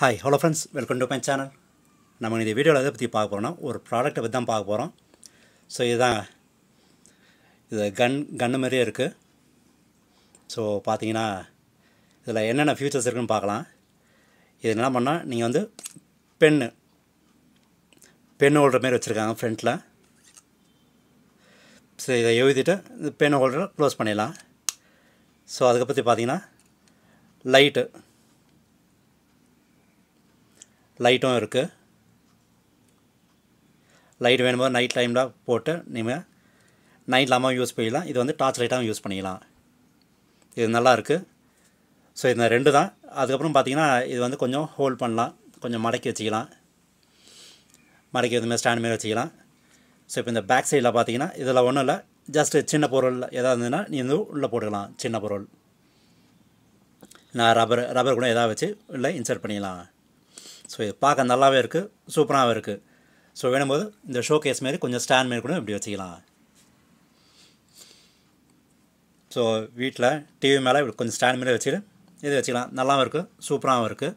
Hi, hello friends, welcome to my channel. நம்ம இந்த வீடியோவில் எதை பற்றி பார்க்க போகிறோம்னா ஒரு ப்ராடக்ட்டை பற்றி தான் பார்க்க போகிறோம். ஸோ இது கன்னு மாதிரியே இருக்குது. ஸோ பார்த்தீங்கன்னா இதில் என்னென்ன ஃபியூச்சர்ஸ் இருக்குன்னு பார்க்கலாம். இது என்ன பண்ணால் நீங்கள் வந்து பென் ஹோல்டர் மாரி வச்சுருக்காங்க ஃப்ரண்ட்டில். ஸோ இதை எழுதிட்டு இந்த பென் ஹோல்டரை க்ளோஸ் பண்ணிடலாம். ஸோ அதுக்கு பற்றி பார்த்தீங்கன்னா லைட்டும் இருக்குது. லைட் வேணும்போது நைட் டைமில் போட்டு நீங்கள் நைட் லாமாவும் யூஸ் பண்ணிக்கலாம். இது வந்து டார்ச் லைட்டாகவும் யூஸ் பண்ணிக்கலாம். இது நல்லா இருக்குது. ஸோ இந்த ரெண்டு தான். அதுக்கப்புறம் பார்த்தீங்கன்னா இது வந்து கொஞ்சம் ஹோல்ட் பண்ணலாம், கொஞ்சம் மடக்கி வச்சுக்கலாம். மடக்கி இதுமாதிரி ஸ்டாண்ட் மாரி வச்சுக்கலாம். ஸோ இப்போ இந்த பேக் சைடில் பார்த்தீங்கன்னா இதில் ஒன்றும் இல்லை, ஜஸ்ட்டு சின்ன பொருள் எதாவது இருந்ததுன்னா நீ வந்து உள்ளே போட்டுக்கலாம். சின்ன பொருள் நான் ரப்பர் கூட எதாவது வச்சு உள்ளே இன்சர்ட் பண்ணிக்கலாம். ஸோ இது பார்க்க நல்லாவே இருக்குது, சூப்பராகவும் இருக்குது. ஸோ வேணும்போது இந்த ஷோ கேஸ் மாரி கொஞ்சம் ஸ்டாண்ட் மாரி கூட இப்படி வச்சுக்கலாம். ஸோ வீட்டில் டிவி மேலே இப்படி கொஞ்சம் ஸ்டாண்ட் மாரி வச்சுட்டு இது வச்சுக்கலாம். நல்லாவும் இருக்குது, சூப்பராகவும் இருக்குது.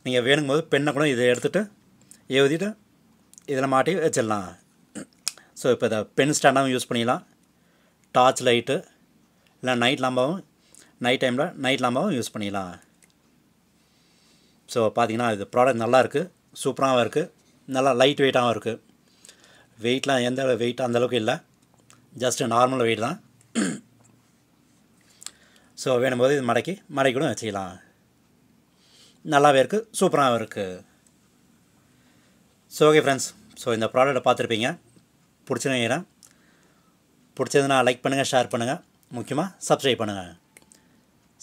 நீங்கள் வேணுங்கும்போது பெண்ணை கூட இதை எடுத்துகிட்டு எழுதிட்டு இதில் மாட்டி வச்சிடலாம். ஸோ இப்போ இதை பென் ஸ்டாண்டாகவும் யூஸ் பண்ணிக்கலாம், டார்ச் லைட்டு இல்லை நைட் டைமில் நைட் லாம்பாகவும் யூஸ் பண்ணிக்கலாம். ஸோ பார்த்தீங்கன்னா இது ப்ராடக்ட் நல்லா இருக்குது, சூப்பராகவும் இருக்குது, நல்லா லைட் வெயிட்டாகவும் இருக்குது. வெயிட்லாம் எந்த வெயிட் அந்தளவுக்கு இல்லை, ஜஸ்ட்டு நார்மல் வெயிட் தான். ஸோ வேணும்போது இது மடக்கி கூட வச்சுக்கலாம். நல்லாவே இருக்குது, சூப்பராகவும் இருக்குது. ஸோ ஓகே ஃப்ரெண்ட்ஸ், ஸோ இந்த ப்ராடக்ட்டை பார்த்துருப்பீங்க, பிடிச்சதுன்னா லைக் பண்ணுங்கள், ஷேர் பண்ணுங்கள், முக்கியமாக சப்ஸ்கிரைப் பண்ணுங்கள்.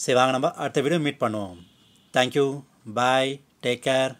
சரி வாங்க நம்ம அடுத்த வீடியோ மீட் பண்ணுவோம். தேங்க்யூ, பாய், டேக் கேர்.